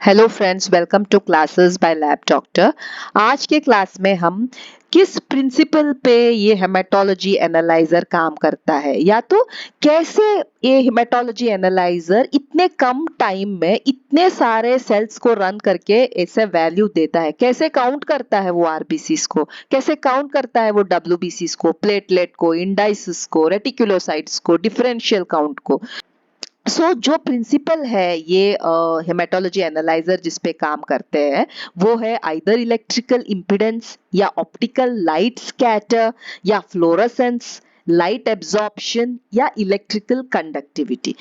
Hello friends, welcome to classes by lab doctor. आज के class में हम किस प्रिंसिपल पे ये हेमेटोलॉजी एनालाइजर काम करता है, या तो कैसे ये हेमेटोलॉजी एनालाइजर इतने कम टाइम में इतने सारे सेल्स को रन करके ऐसे वैल्यू देता है, कैसे काउंट करता है वो आरबीसीज को, कैसे काउंट करता है वो डब्ल्यूबीसीज को, प्लेटलेट को, इंडाइसिस को, रेटिकुलोसाइट्स को, डिफरेंशियल काउंट को। जो प्रिंसिपल है ये हेमेटोलॉजी एनालाइजर जिस पे काम करते हैं वो है आइदर इलेक्ट्रिकल इम्पीडेंस या ऑप्टिकल लाइट स्कैटर या फ्लोरोसेंस, लाइट एब्जॉर्प्शन या इलेक्ट्रिकल कंडक्टिविटी।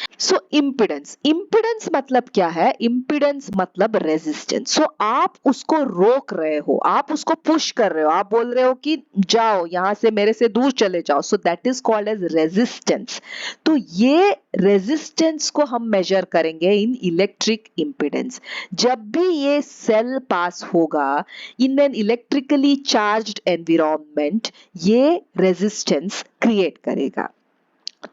इम्पीडेंस इम्पीडेंस मतलब क्या है? इम्पीडेंस मतलब रेजिस्टेंस। आप उसको रोक रहे हो, आप उसको पुश कर रहे हो, आप बोल रहे हो कि जाओ यहां से, मेरे से दूर चले जाओ। That is called as resistance. तो ये रेजिस्टेंस को हम मेजर करेंगे इन इलेक्ट्रिक इम्पीडेंस। जब भी ये सेल पास होगा in an electrically charged environment, ये रेजिस्टेंस क्रिएट करेगा।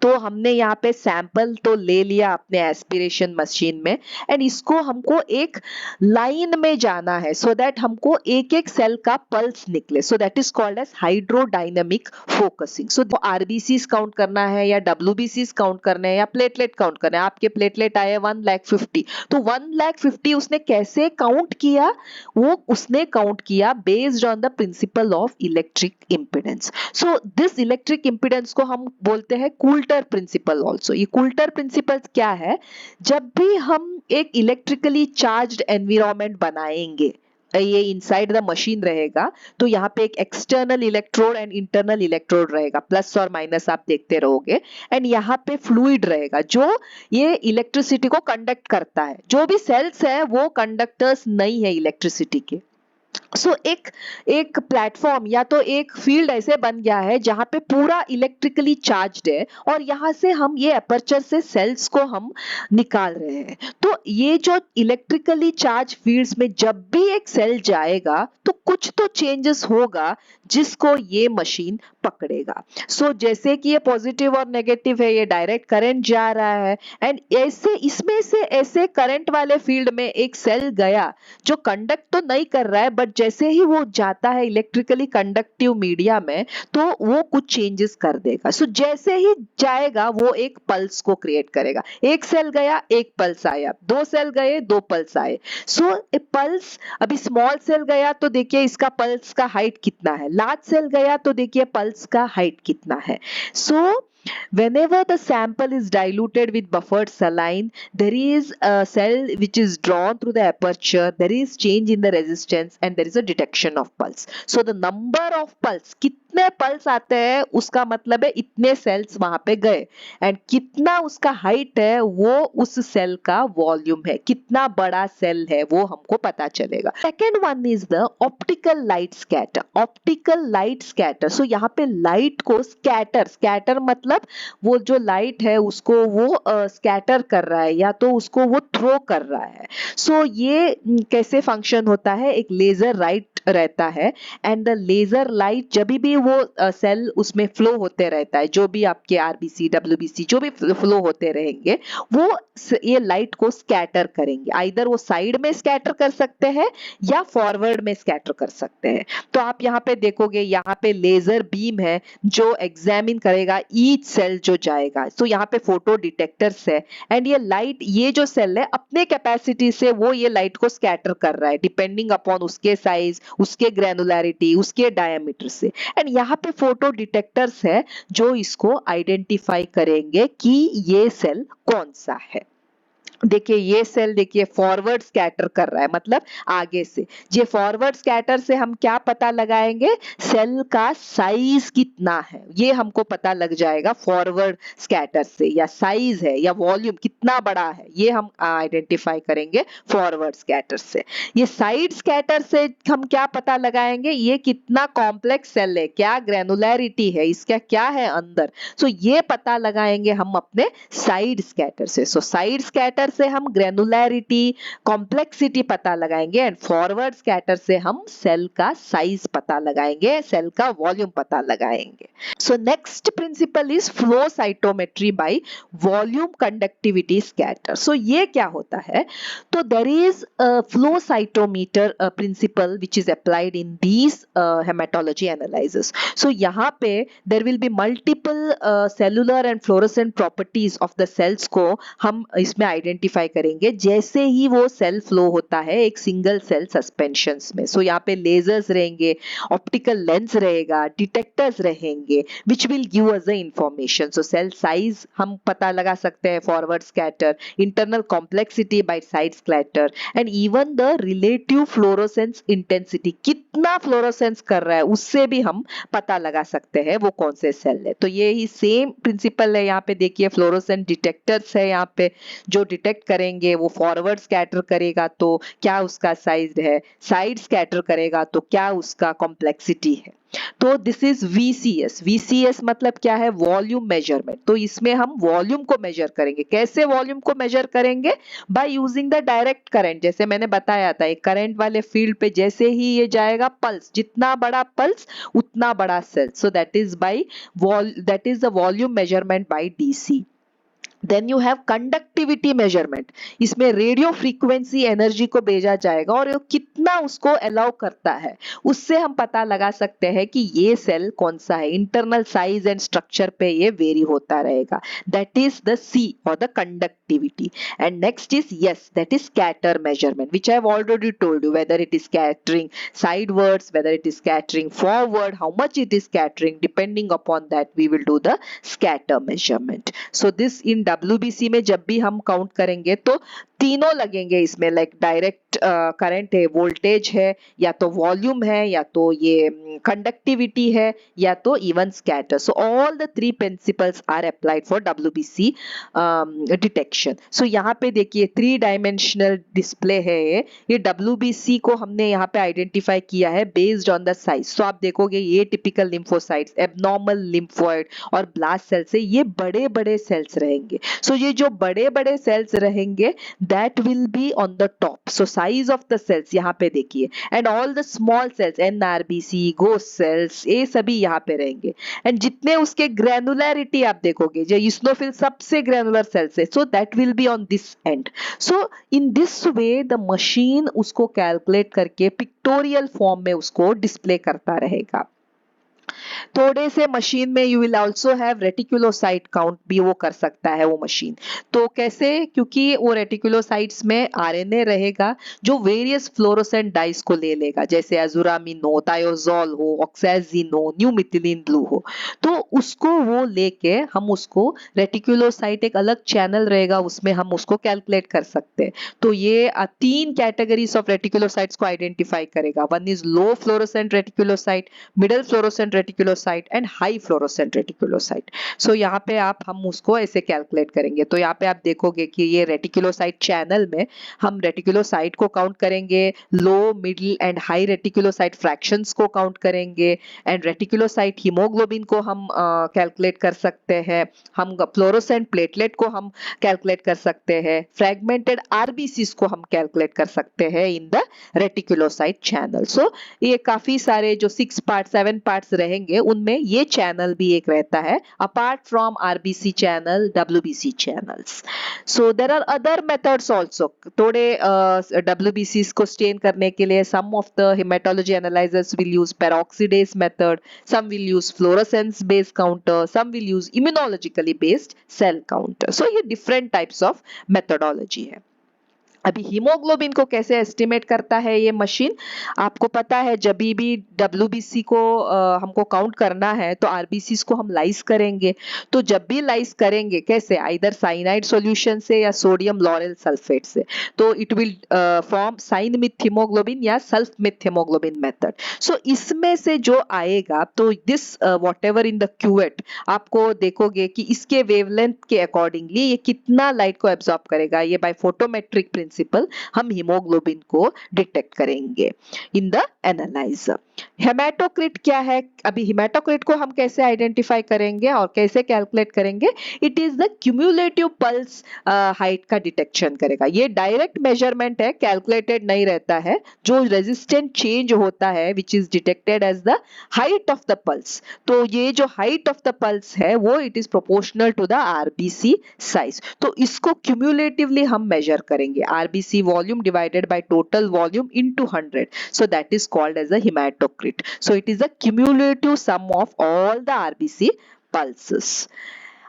तो हमने यहाँ पे सैंपल तो ले लिया अपने एस्पिरेशन मशीन में, एंड इसको हमको एक लाइन में जाना है सो दैट हमको एक एक सेल का पल्स निकले। So that is called as hydrodynamic focusing. So RBCs count करना है या डब्ल्यूबीसीज काउंट करना है या प्लेटलेट काउंट करना है। आपके प्लेटलेट आए 1,50,000, तो 1,50,000 उसने कैसे काउंट किया? वो उसने काउंट किया based on the principle of electric impedance. So this electric impedance को हम बोलते हैं कूल्टर प्रिंसिपल ऑल्सो। ये कूल्टर प्रिंसिपल क्या है? जब भी हम एक इलेक्ट्रिकली चार्ज्ड एनवायरनमेंट बनाएंगे, ये इनसाइड द मशीन रहेगा, तो यहाँ पे एक external electrode and internal electrode रहेगा, प्लस और माइनस आप देखते रहोगे, एंड यहाँ पे फ्लूइड रहेगा जो ये इलेक्ट्रिसिटी को कंडक्ट करता है। जो भी सेल्स है वो कंडक्टर्स नहीं है इलेक्ट्रिसिटी के। एक एक प्लेटफॉर्म या तो एक फील्ड ऐसे बन गया है जहां पे पूरा इलेक्ट्रिकली चार्ज्ड है, और यहां से हम ये अपर्चर से सेल्स को हम निकाल रहे हैं। तो ये जो इलेक्ट्रिकली चार्ज फील्ड्स में जब भी एक सेल जाएगा तो कुछ तो चेंजेस होगा जिसको ये मशीन पकड़ेगा। जैसे कि ये पॉजिटिव और नेगेटिव है, ये डायरेक्ट करंट जा रहा है, एंड ऐसे इसमें से ऐसे करंट वाले फील्ड में एक सेल गया जो कंडक्ट तो नहीं कर रहा है, बट जैसे ही वो जाता है इलेक्ट्रिकली कंडक्टिव मीडिया में तो वो कुछ चेंजेस कर देगा। जैसे ही जाएगा वो एक पल्स को क्रिएट करेगा। एक सेल गया, एक पल्स आया, दो सेल गए, दो पल्स आए। ए पल्स, अभी स्मॉल सेल गया तो देखिए इसका पल्स का हाइट कितना है, लार्ज सेल गया तो देखिए पल्स का हाइट कितना है। Whenever the sample is diluted with buffered saline, there is a cell which is drawn through the aperture, there is change in the resistance, and there is a detection of pulse. So the number of pulse, कितने pulse आते हैं उसका मतलब है इतने sales वहां पे गए, एंड कितना उसका हाइट है वो उस सेल का वॉल्यूम है, कितना बड़ा सेल है वो हमको पता चलेगा। Second one is the optical light scatter. Optical light scatter, यहाँ पे लाइट को स्कैटर मतलब वो जो लाइट है उसको वो स्कैटर कर रहा है या तो उसको वो थ्रो कर रहा है। ये कैसे फंक्शन होता है? एक लेजर लाइट रहता है, एंड द लेजर लाइट जब भी वो सेल उसमें फ्लो होते रहता है, जो भी आपके आरबीसी डब्ल्यूबीसी जो भी फ्लो होते रहेंगे वो ये लाइट को स्कैटर करेंगे। आइदर वो साइड में स्कैटर कर सकते हैं या फॉरवर्ड में स्कैटर कर सकते हैं। तो आप यहाँ पे देखोगे यहाँ पे लेजर बीम है जो एग्जामिन करेगा ईच सेल जो जाएगा। यहाँ पे फोटो डिटेक्टर्स है, एंड ये लाइट, ये जो सेल है अपने कैपेसिटी से वो ये लाइट को स्कैटर कर रहा है डिपेंडिंग अपॉन उसके साइज, उसके ग्रैनुलैरिटी, उसके डायमीटर से। एंड यहाँ पे फोटो डिटेक्टर्स है जो इसको आइडेंटिफाई करेंगे कि ये सेल कौन सा है। देखिए ये सेल, देखिए फॉरवर्ड स्कैटर कर रहा है, मतलब आगे से। ये फॉरवर्ड स्कैटर से हम क्या पता लगाएंगे? सेल का साइज कितना है ये हमको पता लग जाएगा फॉरवर्ड स्कैटर से, या साइज है या वॉल्यूम कितना बड़ा है ये हम आइडेंटिफाई करेंगे फॉरवर्ड स्कैटर से। ये साइड स्कैटर से हम क्या पता लगाएंगे? ये कितना कॉम्प्लेक्स सेल है, क्या ग्रैनुलैरिटी है, इसका क्या है अंदर। ये पता लगाएंगे हम अपने साइड स्कैटर से। साइड स्कैटर से हम ग्रैनुलैरिटी, कॉम्प्लेक्सिटी पता लगाएंगे, एंड फॉरवर्ड स्कैटर से हम सेल का साइज पता लगाएंगे, सेल का वॉल्यूम पता लगाएंगे। So next principle is flow cytometry by volume conductivity scatter. So ये क्या होता है? तो there is a flow cytometer principle which is applied in these hematology analyzers. So यहाँ पे there will be multiple cellular and fluorescent properties of the cells को हम इसमें identify करेंगे जैसे ही वो cell flow होता है एक single cell suspensions में. So यहाँ पे lasers रहेंगे, optical lens रहेगा, detectors रहेंगे which will give us the information. So cell size हम पता लगा सकते हैं, forward scatter, internal complexity by side scatter and even the relative fluorescence intensity, कितना fluorescence कर रहा है उससे भी हम पता लगा सकते हैं वो कौन से सेल है. तो ये ही सेम प्रिंसिपल है. यहाँ पे देखिए फ्लोरोसेंट डिटेक्टर्स है, यहाँ पे जो डिटेक्ट करेंगे वो फॉरवर्ड स्कैटर करेगा तो क्या उसका साइज है, साइड स्कैटर करेगा तो क्या उसका कॉम्प्लेक्सिटी है. तो दिस इज VCS. VCS मतलब क्या है? Volume measurement. तो इसमें हम वॉल्यूम को मेजर करेंगे. कैसे वॉल्यूम को मेजर करेंगे? By using the direct current. जैसे मैंने बताया था एक करंट वाले फील्ड पे जैसे ही ये जाएगा पल्स, जितना बड़ा पल्स उतना बड़ा cell. So that is the volume measurement by DC. Then you have conductivity measurement. इसमें रेडियो फ्रीक्वेंसी एनर्जी को भेजा जाएगा और ये कितना उसको अलाउ करता है उससे हम पता लगा सकते हैं कि ये सेल कौन सा है. इंटरनल साइज एंड स्ट्रक्चर पे ये वेरी होता रहेगा. दैट इज द C और the conductivity. And next is yes, that is scatter measurement which I have already told you, whether it is scattering sidewards, whether it is scattering forward, how much it is scattering, depending upon that we will do the scatter measurement. So this in WBC में जब भी हम count करेंगे तो तीनों लगेंगे इसमें. Like direct current है, वोल्टेज है, या तो वॉल्यूम है, या तो ये कंडक्टिविटी है, या तो even scatter. So all the three principles are applied for WBC detection. So यहाँ पे देखिए 3 डायमेंशनल डिस्प्ले है. ये WBC को हमने यहाँ पे आइडेंटिफाई किया है बेस्ड ऑन द साइज. सो आप देखोगे ये टिपिकल लिम्फोसाइट्स, एबनॉर्मल लिम्फोइड और ब्लास्ट सेल्स से ये बड़े बड़े सेल्स रहेंगे. सो ये जो बड़े बड़े सेल्स रहेंगे that will be on the top. So size of the cells यहाँ पे देखिए, and all the small cells NRBC, ghost cells, ये सभी यहाँ पे रहेंगे. and जितने उसके granularity आप देखोगे, जो eosinophil सबसे granular cells है, so that will be on this end. So in this way the machine उसको calculate करके pictorial form में उसको display करता रहेगा. थोड़े से मशीन में you will also have reticulocyte count भी वो कर सकता है वो मशीन. तो कैसे? क्योंकि वो रेटिकुलोसाइट्स में RNA रहेगा जो वेरियस फ्लोरोसेंट डाइस को ले लेगा, जैसे एजुरामिन हो, थायोजोल हो, ऑक्सैजिन हो, न्यू मिथिलीन ब्लू हो. तो उसको वो लेके हम उसको रेटिकुलोसाइट एक अलग चैनल रहेगा उसमें हम उसको कैलकुलेट कर सकते हैं. तो ये 3 कैटेगरीज ऑफ रेटिकुलोसाइट्स को आइडेंटिफाई करेगा. One is low fluorescent reticulocyte, middle fluorescent reticulocyte and high fluorescent reticulocyte. So यहाँ पे आप हम उसको ऐसे कैलकुलेट करेंगे. तो यहाँ पे आप देखोगे कि ये रेटिकुलोसाइट चैनल में हम रेटिकुलोसाइट को काउंट करेंगे, low, middle and high reticulocyte fractions को काउंट करेंगे, एंड रेटिकुलोसाइट हीमोग्लोबिन को हम कैलकुलेट कर सकते हैं, हम फ्लोरोसेंट प्लेटलेट को हम कैलकुलेट कर सकते हैं, फ्रैगमेंटेड RBCs को हम कैलकुलेट कर सकते हैं इन द रेटिकुलोसाइट चैनल. सो ये काफी सारे जो 6 पार्ट 7 पार्ट्स रहेंगे उनमें ये चैनल भी एक रहता है apart from RBC channel, WBC channels. So there are other methods also. थोड़े WBCs को स्टेन करने के लिए some of the hematology analyzers will use peroxidase method, some will use fluorescence based counter, some will use immunologically based cell counter. So ये different types of methodology है. अभी haemoglobin को कैसे एस्टिमेट करता है ये मशीन? आपको पता है जब भी WBC को हमको काउंट करना है तो RBCs को हम लाइस करेंगे. तो जब भी लाइस करेंगे कैसे? आइदर साइनाइड सॉल्यूशन से या सोडियम लॉरेल सल्फेट से. तो it will form cyanmethaemoglobin या sulphmethaemoglobin method. So इसमें से जो आएगा तो this whatever in the cuvette आपको देखोगे कि इसके वेवलेंथ के अकॉर्डिंगली ये कितना लाइट को एब्जॉर्ब करेगा. ये बाय फोटोमेट्रिक प्रिंसिपल प्रिंसिपल हम हीमोग्लोबिन को डिटेक्ट करेंगे इन द एनालाइजर। हेमाटोक्रिट क्या है? अभी हेमाटोक्रिट को हम कैसे आइडेंटिफाई करेंगे और कैसे कैलकुलेट करेंगे? It is the cumulative pulse height का डिटेक्शन करेगा। ये डायरेक्ट मेजरमेंट है, कैलकुलेटेड नहीं रहता है। जो रेजिस्टेंट चेंज होता है which is detected as the height of the pulse, तो ये जो हाइट ऑफ द पल्स है वो it is proportional to the RBC size. तो इसको क्यूमुलेटिवली हम मेजर करेंगे, RBC volume divided by total volume into 100, so that is called as a hematocrit. So it is a cumulative sum of all the RBC pulses.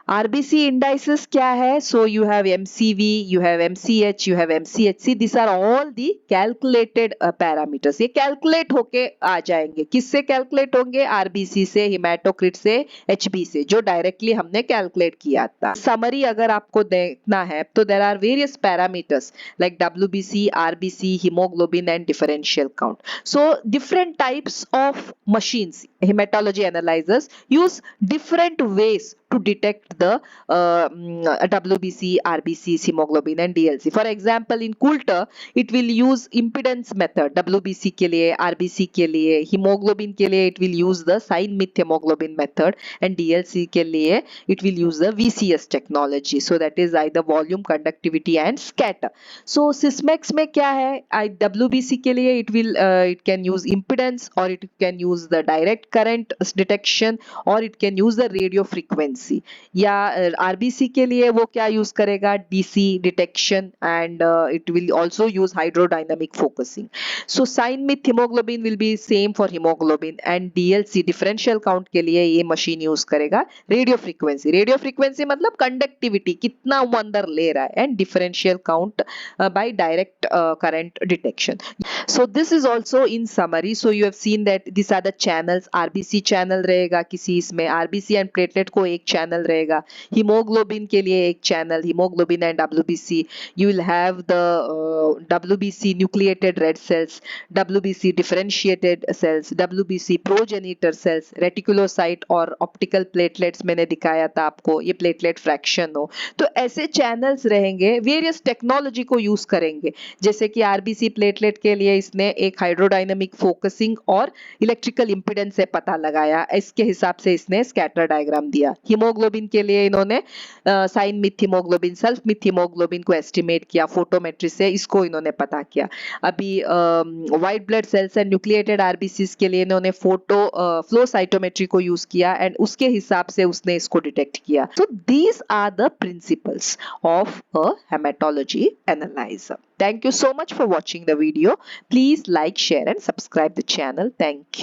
RBC indices क्या है? So you have MCV, you have MCH, you have MCHC. These are all the calculated parameters. ये calculate होके आ जाएंगे। किससे calculate होंगे? RBC से, hematocrit से, HB से, जो directly हमने calculate किया था। Summary अगर आपको देखना है तो there are various parameters like WBC, RBC, hemoglobin and differential count. So different types of machines, hematology analyzers use different ways to detect the WBC, RBC, hemoglobin and DLC. For example, in Coulter, it will use impedance method. WBC के लिए, RBC के लिए, hemoglobin के लिए it will use the sign with hemoglobin method, and DLC के लिए it will use the VCS technology. So that is either volume, conductivity and scatter. So Sysmex में क्या है? WBC के लिए it can use impedance, or it can use the direct current detection, or it can use the radio frequency. या RBC के लिए वो क्या यूज करेगा? DC detection, and it will also use hydrodynamic focusing. So cyan with haemoglobin will be same for haemoglobin, and DLC differential count के लिए ये machine use करेगा रेडियो फ्रीक्वेंसी। रेडियो फ्रीक्वेंसी मतलब कंडक्टिविटी, कितना वो अंदर ले रहा है, and differential count by direct current detection. So this is also in summary. So you have seen that this are the channels. RBC channel रहेगा किसी इसमें, आरबीसी एंड प्लेटलेट को एक चैनल रहेगा, हीमोग्लोबिन के लिए एक channel, haemoglobin and WBC. You will have the WBC nucleated red cells, WBC differentiated cells, WBC progenitor cells, reticulocyte और ऑप्टिकल प्लेटलेट्स मैंने दिखाया था आपको, ये प्लेटलेट फ्रैक्शन हो। तो ऐसे चैनल्स रहेंगे, वेरियस टेक्नोलॉजी को यूज करेंगे। जैसे कि आरबीसी प्लेटलेट के लिए इसने एक हाइड्रोडायनामिक फोकसिंग और इलेक्ट्रिकल इंपिडेंस से पता लगाया, इसके हिसाब से इसने स्कैटर डायग्राम दिया। हीमोग्लोबिन के लिए इन्होंने cyanmethaemoglobin, sulphmethaemoglobin को एस्टिमेट किया फोटोमेट्री से, इसको इन्होंने पता किया। अभी white blood cells and nucleated RBCs के लिए इन्होंने फ्लो साइटोमेट्री को यूज किया, एंड उसके हिसाब से उसने इसको डिटेक्ट किया। So these are the principles of a hematology analyzer. Thank you so much for watching the video. Please like, share and subscribe the channel. Thank you.